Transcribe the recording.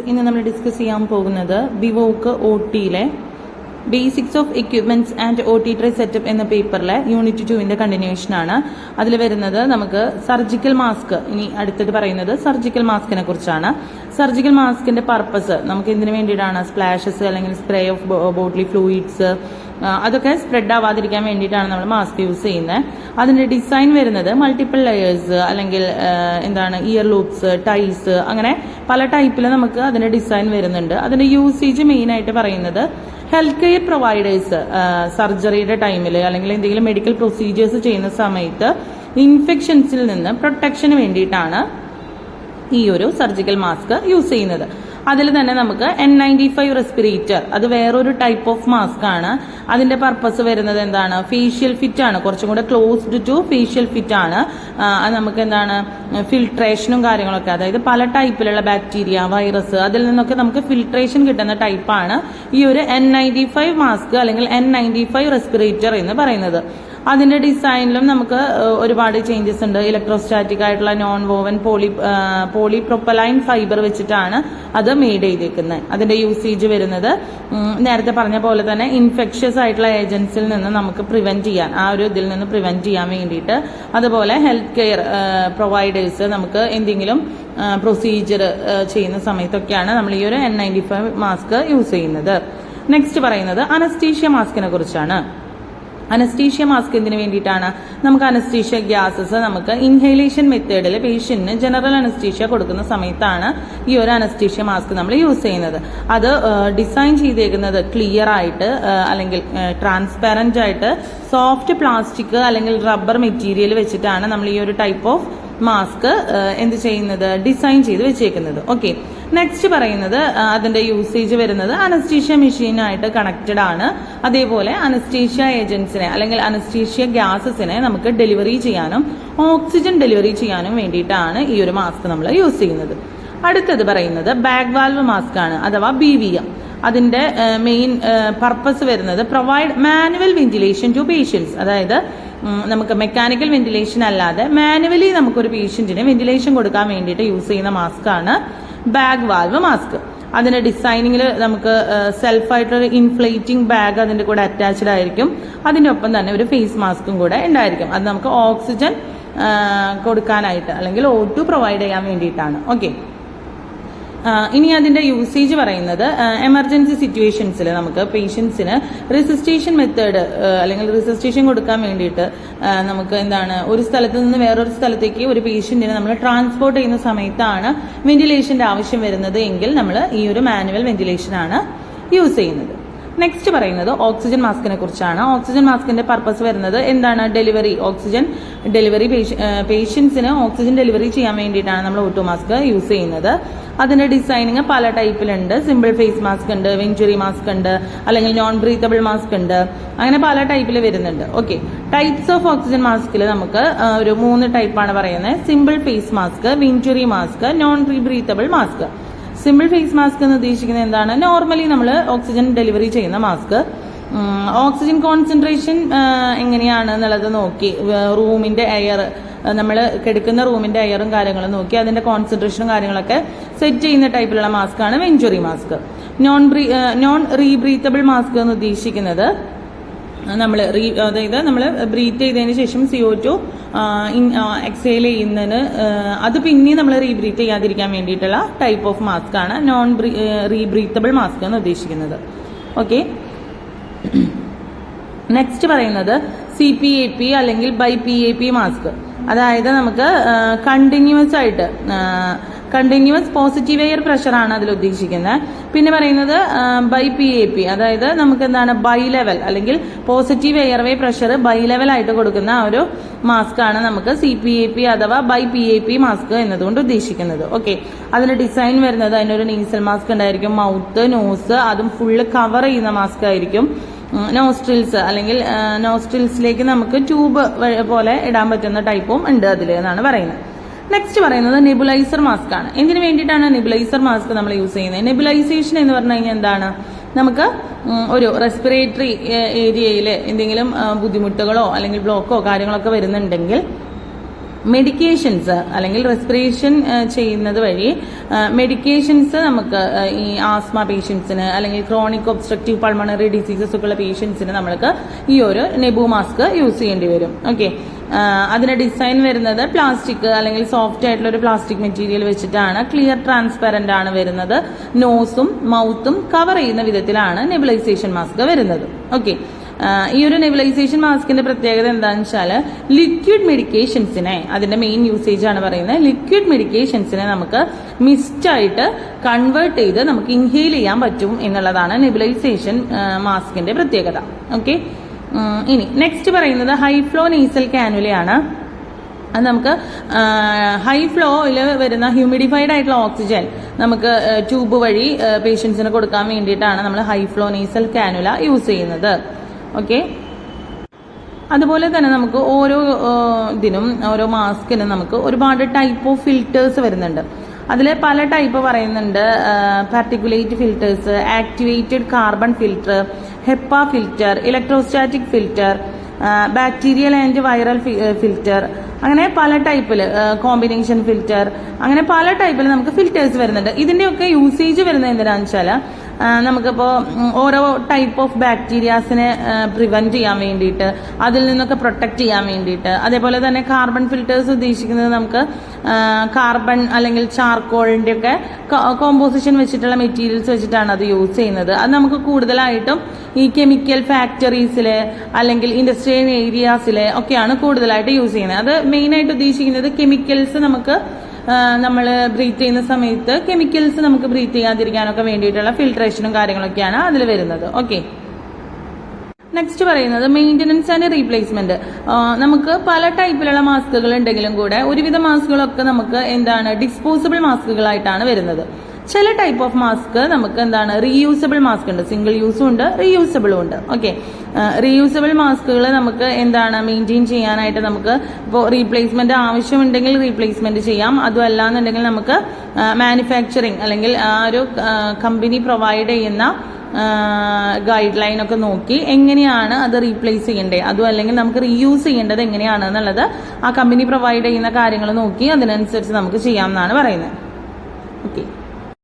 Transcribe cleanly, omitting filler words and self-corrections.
ഇന്ന് നമ്മൾ ഡിസ്കസ് ചെയ്യാൻ പോകുന്നത് ബിവോക്ക് OTയിലെ basics of equipments and OT setup എന്ന പേപ്പറിലെ യൂണിറ്റ് 2ന്റെ കണ്ടിന്യൂഷൻ ആണ്. അതിൽ വരുന്നത് നമുക്ക് സർജിക്കൽ മാസ്ക്, ഇനി അടുത്തത് പറയുന്നത് സർജിക്കൽ മാസ്കിനെ കുറിച്ചാണ്. സർജിക്കൽ മാസ്കിന്റെ പർപ്പസ് നമുക്ക് എന്തിനു വേണ്ടിയിട്ടാണ്? സ്പ്ലാഷസ് അല്ലെങ്കിൽ സ്പ്രേ ഓഫ് ബോഡി ഫ്ലൂയിഡ്സ് അതൊക്കെ സ്പ്രെഡ് ആവാതിരിക്കാൻ വേണ്ടിയിട്ടാണ് നമ്മൾ മാസ്ക് യൂസ് ചെയ്യുന്നത്. അതിന്റെ ഡിസൈൻ വരുന്നത് മൾട്ടിപ്പിൾ ലെയേഴ്സ് അല്ലെങ്കിൽ ഇയർ ലൂപ്സ്, ടൈസ്, അങ്ങനെ പല ടൈപ്പിൽ നമുക്ക് അതിന്റെ ഡിസൈൻ വരുന്നുണ്ട്. അതിന്റെ യൂസേജ് മെയിൻ ആയിട്ട് പറയുന്നത് ഹെൽത്ത് കെയർ പ്രൊവൈഡേഴ്സ് സർജറിയുടെ ടൈമിൽ അല്ലെങ്കിൽ എന്തെങ്കിലും മെഡിക്കൽ പ്രൊസീജിയേഴ്സ് ചെയ്യുന്ന സമയത്ത് ഇൻഫെക്ഷൻസിൽ നിന്ന് പ്രൊട്ടക്ഷന് വേണ്ടിയിട്ടാണ് ഈ ഒരു സർജിക്കൽ മാസ്ക് യൂസ് ചെയ്യുന്നത്. അതിൽ തന്നെ നമുക്ക് N95 റെസ്പിറേറ്റർ, അത് വേറൊരു ടൈപ്പ് ഓഫ് മാസ്ക് ആണ്. അതിന്റെ പർപ്പസ് വരുന്നത് എന്താണ്? ഫേഷ്യൽ ഫിറ്റ് ആണ്, കുറച്ചും കൂടെ ക്ലോസ്ഡ് ടു ഫേഷ്യൽ ഫിറ്റ് ആണ്. അത് നമുക്ക് ഫിൽട്രേഷനും കാര്യങ്ങളൊക്കെ, അതായത് പല ടൈപ്പിലുള്ള ബാക്ടീരിയ, വൈറസ്, അതിൽ നിന്നൊക്കെ നമുക്ക് ഫിൽട്രേഷൻ കിട്ടുന്ന ടൈപ്പാണ് ഈ ഒരു N95 മാസ്ക് അല്ലെങ്കിൽ N95 റെസ്പിറേറ്റർ എന്ന് പറയുന്നത്. അതിന്റെ ഡിസൈനിലും നമുക്ക് ഒരുപാട് ചേഞ്ചസ് ഉണ്ട്. ഇലക്ട്രോസ്റ്റാറ്റിക് ആയിട്ടുള്ള നോൺ വോവൻ പോളിപ്രൊപ്പലൈൻ ഫൈബർ വെച്ചിട്ടാണ് അത് മെയ്ഡ് ചെയ്തേക്കുന്നത്. അതിന്റെ യൂസേജ് വരുന്നത് നേരത്തെ പറഞ്ഞ പോലെ തന്നെ ഇൻഫെക്ഷ്യസ് ആയിട്ടുള്ള ഏജൻസിൽ നിന്ന് നമുക്ക് പ്രിവെന്റ് ചെയ്യാൻ, ആ ഒരു ഇതിൽ നിന്ന് പ്രിവെന്റ് ചെയ്യാൻ വേണ്ടിയിട്ട്, അതുപോലെ ഹെൽത്ത് കെയർ പ്രൊവൈഡേഴ്സ് നമുക്ക് എന്തെങ്കിലും പ്രൊസീജിയർ ചെയ്യുന്ന സമയത്തൊക്കെയാണ് നമ്മൾ ഈ ഒരു N95 മാസ്ക് യൂസ് ചെയ്യുന്നത്. നെക്സ്റ്റ് പറയുന്നത് അനസ്തീഷ്യ മാസ്കിനെ കുറിച്ചാണ്. അനസ്തീഷ്യ മാസ്ക് എന്തിനു വേണ്ടിയിട്ടാണ്? നമുക്ക് അനസ്തീഷ്യ ഗ്യാസസ് നമുക്ക് ഇൻഹേലേഷൻ മെത്തേഡിൽ പേഷ്യന്റിന് ജനറൽ അനസ്തീഷ്യ കൊടുക്കുന്ന സമയത്താണ് ഈ ഒരു അനസ്തീഷ്യ മാസ്ക് നമ്മൾ യൂസ് ചെയ്യുന്നത്. അത് ഡിസൈൻ ചെയ്തേക്കുന്നത് ക്ലിയർ ആയിട്ട് അല്ലെങ്കിൽ ട്രാൻസ്പാരന്റ് ആയിട്ട് സോഫ്റ്റ് പ്ലാസ്റ്റിക് അല്ലെങ്കിൽ റബ്ബർ മെറ്റീരിയൽ വെച്ചിട്ടാണ് നമ്മൾ ഈ ഒരു ടൈപ്പ് ഓഫ് മാസ്ക് എന്ത് ചെയ്യുന്നത്? ഡിസൈൻ ചെയ്ത് വെച്ചേക്കുന്നത്. ഓക്കെ, നെക്സ്റ്റ് പറയുന്നത് അതിന്റെ യൂസേജ് വരുന്നത് അനസ്തീഷ്യ മെഷീനായിട്ട് കണക്റ്റഡ് ആണ്. അതേപോലെ അനസ്തീഷ്യ ഏജൻസിനെ അല്ലെങ്കിൽ അനസ്തീഷ്യ ഗ്യാസസിനെ നമുക്ക് ഡെലിവറി ചെയ്യാനും ഓക്സിജൻ ഡെലിവറി ചെയ്യാനും വേണ്ടിയിട്ടാണ് ഈ ഒരു മാസ്ക് നമ്മൾ യൂസ് ചെയ്യുന്നത്. അടുത്തത് പറയുന്നത് ബാഗ് വാൽവ് മാസ്ക് ആണ്, അഥവാ BVM. അതിന്റെ മെയിൻ പർപ്പസ് വരുന്നത് provide manual ventilation to patients, അതായത് നമുക്ക് മെക്കാനിക്കൽ വെന്റിലേഷൻ അല്ലാതെ മാനുവലി നമുക്കൊരു പേഷ്യന്റിന് വെന്റിലേഷൻ കൊടുക്കാൻ വേണ്ടിയിട്ട് യൂസ് ചെയ്യുന്ന മാസ്ക് ആണ് ബാഗ് വാൽവ് മാസ്ക്. അതിന്റെ ഡിസൈനിങ്ങിൽ നമുക്ക് സെൽഫായിട്ടൊരു ഇൻഫ്ലേറ്റിംഗ് ബാഗ് അതിന്റെ കൂടെ അറ്റാച്ച്ഡ് ആയിരിക്കും. അതിന്റെ ഒപ്പം തന്നെ ഒരു ഫേസ് മാസ്കും കൂടെ ഉണ്ടായിരിക്കും. അത് നമുക്ക് ഓക്സിജൻ കൊടുക്കാനായിട്ട് അല്ലെങ്കിൽ O2 പ്രൊവൈഡ് ചെയ്യാൻ വേണ്ടിയിട്ടാണ്. ഓക്കെ, ഇനി അതിന്റെ യൂസേജ് പറയുന്നത് എമർജൻസി സിറ്റുവേഷൻസിൽ നമുക്ക് പേഷ്യൻസിന് റെസിസ്റ്റേഷൻ മെത്തേഡ് അല്ലെങ്കിൽ റെസിസ്റ്റേഷൻ കൊടുക്കാൻ വേണ്ടിയിട്ട് നമുക്ക് ഒരു സ്ഥലത്ത് നിന്ന് വേറൊരു സ്ഥലത്തേക്ക് ഒരു പേഷ്യന്റിനെ നമ്മൾ ട്രാൻസ്പോർട്ട് ചെയ്യുന്ന സമയത്താണ് വെന്റിലേഷന്റെ ആവശ്യം വരുന്നത് എങ്കിൽ നമ്മൾ ഈ ഒരു മാനുവൽ വെന്റിലേഷൻ ആണ് യൂസ് ചെയ്യുന്നത്. നെക്സ്റ്റ് പറയുന്നത് ഓക്സിജൻ മാസ്കിനെ കുറിച്ചാണ്. ഓക്സിജൻ മാസ്കിന്റെ പർപ്പസ് വരുന്നത് ഡെലിവറി, ഓക്സിജൻ ഡെലിവറി, പേഷ്യൻസിന് ഓക്സിജൻ ഡെലിവറി ചെയ്യാൻ വേണ്ടിയിട്ടാണ് നമ്മൾ O2 മാസ്ക് യൂസ് ചെയ്യുന്നത്. അതിന്റെ ഡിസൈനിങ് പല ടൈപ്പിലുണ്ട്. സിമ്പിൾ ഫേസ് മാസ്ക് ഉണ്ട്, വെഞ്ചുറി മാസ്ക് ഉണ്ട്, അല്ലെങ്കിൽ നോൺ ബ്രീത്തബിൾ മാസ്ക് ഉണ്ട്, അങ്ങനെ പല ടൈപ്പിൽ വരുന്നുണ്ട്. ഓക്കെ, ടൈപ്സ് ഓഫ് ഓക്സിജൻ മാസ്കിൽ നമുക്ക് ഒരു 3 ടൈപ്പാണ് പറയുന്നത്: simple face mask, venturi mask, non breathable mask. Simple face mask എന്ന് ഉദ്ദേശിക്കുന്നത് എന്താണ്? നോർമലി നമ്മൾ ഓക്സിജൻ ഡെലിവറി ചെയ്യുന്ന മാസ്ക്. ഓക്സിജൻ കോൺസെൻട്രേഷൻ എങ്ങനെയാണ് എന്നുള്ളത് നോക്കി, റൂമിന്റെ എയർ, നമ്മൾ കിടക്കുന്ന റൂമിന്റെ എയറും കാര്യങ്ങളും നോക്കി അതിന്റെ കോൺസെൻട്രേഷനും കാര്യങ്ങളൊക്കെ സെറ്റ് ചെയ്യുന്ന ടൈപ്പിലുള്ള മാസ്ക് ആണ് വെഞ്ചുറി മാസ്ക്. നോൺ റീബ്രീത്തബിൾ മാസ്ക് എന്ന് ഉദ്ദേശിക്കുന്നത് അതായത് നമ്മൾ ബ്രീത്ത് ചെയ്തതിന് ശേഷം CO2 എക്സേൽ ചെയ്യുന്നതിന് അത് പിന്നെ നമ്മൾ റീബ്രീത്ത് ചെയ്യാതിരിക്കാൻ വേണ്ടിയിട്ടുള്ള ടൈപ്പ് ഓഫ് മാസ്ക് ആണ് നോൺ റീബ്രീത്തബിൾ മാസ്ക് എന്ന് ഉദ്ദേശിക്കുന്നത്. ഓക്കെ, നെക്സ്റ്റ് പറയുന്നത് CPAP അല്ലെങ്കിൽ BiPAP മാസ്ക്. അതായത് നമുക്ക് കണ്ടിന്യൂസ് പോസിറ്റീവ് എയർ പ്രഷർ ആണ് അതിൽ ഉദ്ദേശിക്കുന്നത്. പിന്നെ പറയുന്നത് BiPAP, അതായത് നമുക്ക് ബൈ ലെവൽ അല്ലെങ്കിൽ positive airway pressure bi level ആയിട്ട് കൊടുക്കുന്ന ആ ഒരു മാസ്ക് ആണ് നമുക്ക് CPAP അഥവാ BiPAP മാസ്ക് എന്നതുകൊണ്ട് ഉദ്ദേശിക്കുന്നത്. ഓക്കെ, അതിന്റെ ഡിസൈൻ വരുന്നത് അതിനൊരു നീസൽ മാസ്ക് ഉണ്ടായിരിക്കും, മൗത്ത്, നോസ്, അതും ഫുള്ള് കവർ ചെയ്യുന്ന മാസ്ക് ആയിരിക്കും. നോസ്ട്രിൽസ് അല്ലെങ്കിൽ നോസ്ട്രിൽസിലേക്ക് നമുക്ക് ട്യൂബ് പോലെ ഇടാൻ പറ്റുന്ന ടൈപ്പും ഉണ്ട് അതിൽ എന്നാണ് പറയുന്നത്. നെക്സ്റ്റ് പറയുന്നത് നെബുലൈസർ മാസ്ക് ആണ്. എന്തിനു വേണ്ടിയിട്ടാണ് നെബുലൈസർ മാസ്ക് നമ്മൾ യൂസ് ചെയ്യുന്നത്? നെബുലൈസേഷൻ എന്ന് പറഞ്ഞു കഴിഞ്ഞാൽ എന്താണ്? നമുക്ക് ഒരു റെസ്പിറേറ്ററി ഏരിയയിൽ എന്തെങ്കിലും ബുദ്ധിമുട്ടുകളോ അല്ലെങ്കിൽ ബ്ലോക്കോ കാര്യങ്ങളൊക്കെ വരുന്നുണ്ടെങ്കിൽ മെഡിക്കേഷൻസ് അല്ലെങ്കിൽ റെസ്പിറേഷൻ ചെയ്യുന്നത് വഴി മെഡിക്കേഷൻസ് നമുക്ക് ഈ ആസ്മ പേഷ്യൻസിന് അല്ലെങ്കിൽ ക്രോണിക് ഒബ്സ്ട്രക്റ്റീവ് പൾമണറി ഡിസീസസ് ഒക്കെ ഉള്ള പേഷ്യൻസിന് നമ്മൾക്ക് ഈ ഒരു നെബു മാസ്ക് യൂസ് ചെയ്യേണ്ടി വരും. ഓക്കെ, അതിന്റെ ഡിസൈൻ വരുന്നത് പ്ലാസ്റ്റിക് അല്ലെങ്കിൽ സോഫ്റ്റ് ആയിട്ടുള്ള ഒരു പ്ലാസ്റ്റിക് മെറ്റീരിയൽ വെച്ചിട്ടാണ്. ക്ലിയർ ട്രാൻസ്പെറന്റ് ആണ് വരുന്നത്. നോസും മൗത്തും കവർ ചെയ്യുന്ന വിധത്തിലാണ് നെബുലൈസേഷൻ മാസ്ക് വരുന്നത്. ഓക്കെ, ഈ ഒരു നെബുലൈസേഷൻ മാസ്കിന്റെ പ്രത്യേകത എന്താണെന്ന് വെച്ചാൽ ലിക്വിഡ് മെഡിക്കേഷൻസിനെ, അതിന്റെ മെയിൻ യൂസേജ് ആണ് പറയുന്നത്, ലിക്വിഡ് മെഡിക്കേഷൻസിനെ നമുക്ക് മിസ്റ്റായിട്ട് കൺവേർട്ട് ചെയ്ത് നമുക്ക് ഇൻഹെയിൽ ചെയ്യാൻ പറ്റും എന്നുള്ളതാണ് നെബുലൈസേഷൻ മാസ്കിന്റെ പ്രത്യേകത. ഓക്കെ, ഇനി നെക്സ്റ്റ് പറയുന്നത് ഹൈ ഫ്ലോ നേസൽ കാനുലയാണ്. അത് നമുക്ക് ഹൈ ഫ്ലോയിൽ വരുന്ന ഹ്യൂമിഡിഫൈഡ് ആയിട്ടുള്ള ഓക്സിജൻ നമുക്ക് ട്യൂബ് വഴി പേഷ്യൻസിന് കൊടുക്കാൻ വേണ്ടിയിട്ടാണ് നമ്മൾ high flow nasal cannula use ചെയ്യുന്നത്. ഓക്കെ, അതുപോലെ തന്നെ നമുക്ക് ഓരോ ഇതിനും ഓരോ മാസ്കിനും നമുക്ക് ഒരുപാട് ടൈപ്പ് ഓഫ് ഫിൽറ്റേഴ്സ് വരുന്നുണ്ട്. അതിൽ പല ടൈപ്പ് പറയുന്നുണ്ട്. Particulate filters, activated carbon filter, HEPA filter, electrostatic filter, bacterial and viral filter, അങ്ങനെ പല ടൈപ്പിൽ, കോമ്പിനേഷൻ ഫിൽറ്റർ, അങ്ങനെ പല ടൈപ്പിൽ നമുക്ക് ഫിൽറ്റേഴ്സ് വരുന്നുണ്ട്. ഇതിന്റെയൊക്കെ യൂസേജ് വരുന്നത് എന്തിനാണെന്ന് വെച്ചാൽ നമുക്കിപ്പോൾ ഓരോ ടൈപ്പ് ഓഫ് ബാക്ടീരിയാസിനെ പ്രിവെന്റ് ചെയ്യാൻ വേണ്ടിയിട്ട്, അതിൽ നിന്നൊക്കെ പ്രൊട്ടക്ട് ചെയ്യാൻ വേണ്ടിയിട്ട്. അതേപോലെ തന്നെ കാർബൺ ഫിൽറ്റേഴ്സ് ഉദ്ദേശിക്കുന്നത് നമുക്ക് കാർബൺ അല്ലെങ്കിൽ ചാർക്കോളിന്റെ ഒക്കെ കോമ്പോസിഷൻ വെച്ചിട്ടുള്ള മെറ്റീരിയൽസ് വെച്ചിട്ടാണ് അത് യൂസ് ചെയ്യുന്നത്. അത് നമുക്ക് കൂടുതലായിട്ടും ഈ കെമിക്കൽ ഫാക്ടറീസില് അല്ലെങ്കിൽ ഇൻഡസ്ട്രിയൽ ഏരിയാസില് ഒക്കെയാണ് കൂടുതലായിട്ട് യൂസ് ചെയ്യുന്നത്. അത് മെയിനായിട്ട് ഉദ്ദേശിക്കുന്നത് കെമിക്കൽസ് നമുക്ക് നമ്മൾ ബ്രീത്ത് ചെയ്യുന്ന സമയത്ത് കെമിക്കൽസ് നമുക്ക് ബ്രീത്ത് ചെയ്യാതിരിക്കാനൊക്കെ വേണ്ടിയിട്ടുള്ള ഫിൽട്രേഷനും കാര്യങ്ങളൊക്കെയാണ് അതിൽ വരുന്നത്. ഓക്കെ, നെക്സ്റ്റ് പറയുന്നത് മെയിൻ്റനൻസ് ആൻഡ് റീപ്ലേസ്മെന്റ്. നമുക്ക് പല ടൈപ്പിലുള്ള മാസ്കുകൾ ഉണ്ടെങ്കിലും കൂടെ ഒരുവിധ മാസ്കുകളൊക്കെ നമുക്ക് എന്താണ് ഡിസ്പോസിബിൾ മാസ്കുകളായിട്ടാണ് വരുന്നത്. ചില ടൈപ്പ് ഓഫ് മാസ്ക് നമുക്ക് എന്താണ് റീയൂസബിൾ മാസ്ക് ഉണ്ട്, സിംഗിൾ യൂസും ഉണ്ട്, റീയൂസബിളും ഉണ്ട്. ഓക്കെ, റീയൂസബിൾ മാസ്കുകൾ നമുക്ക് എന്താണ് മെയിൻറ്റെയിൻ ചെയ്യാനായിട്ട് നമുക്ക് ഇപ്പോൾ റീപ്ലേസ്മെന്റ് ആവശ്യമുണ്ടെങ്കിൽ റീപ്ലേസ്മെന്റ് ചെയ്യാം. അതും അല്ലാന്നുണ്ടെങ്കിൽ നമുക്ക് മാനുഫാക്ചറിങ് അല്ലെങ്കിൽ ആ ഒരു കമ്പനി പ്രൊവൈഡ് ചെയ്യുന്ന ഗൈഡ് ലൈൻ ഒക്കെ നോക്കി എങ്ങനെയാണ് അത് റീപ്ലേസ് ചെയ്യേണ്ടത്, അതും അല്ലെങ്കിൽ നമുക്ക് റീയൂസ് ചെയ്യേണ്ടത് എങ്ങനെയാണ് എന്നുള്ളത് ആ കമ്പനി പ്രൊവൈഡ് ചെയ്യുന്ന കാര്യങ്ങൾ നോക്കി അതിനനുസരിച്ച് നമുക്ക് ചെയ്യാമെന്നാണ് പറയുന്നത്. ഓക്കെ.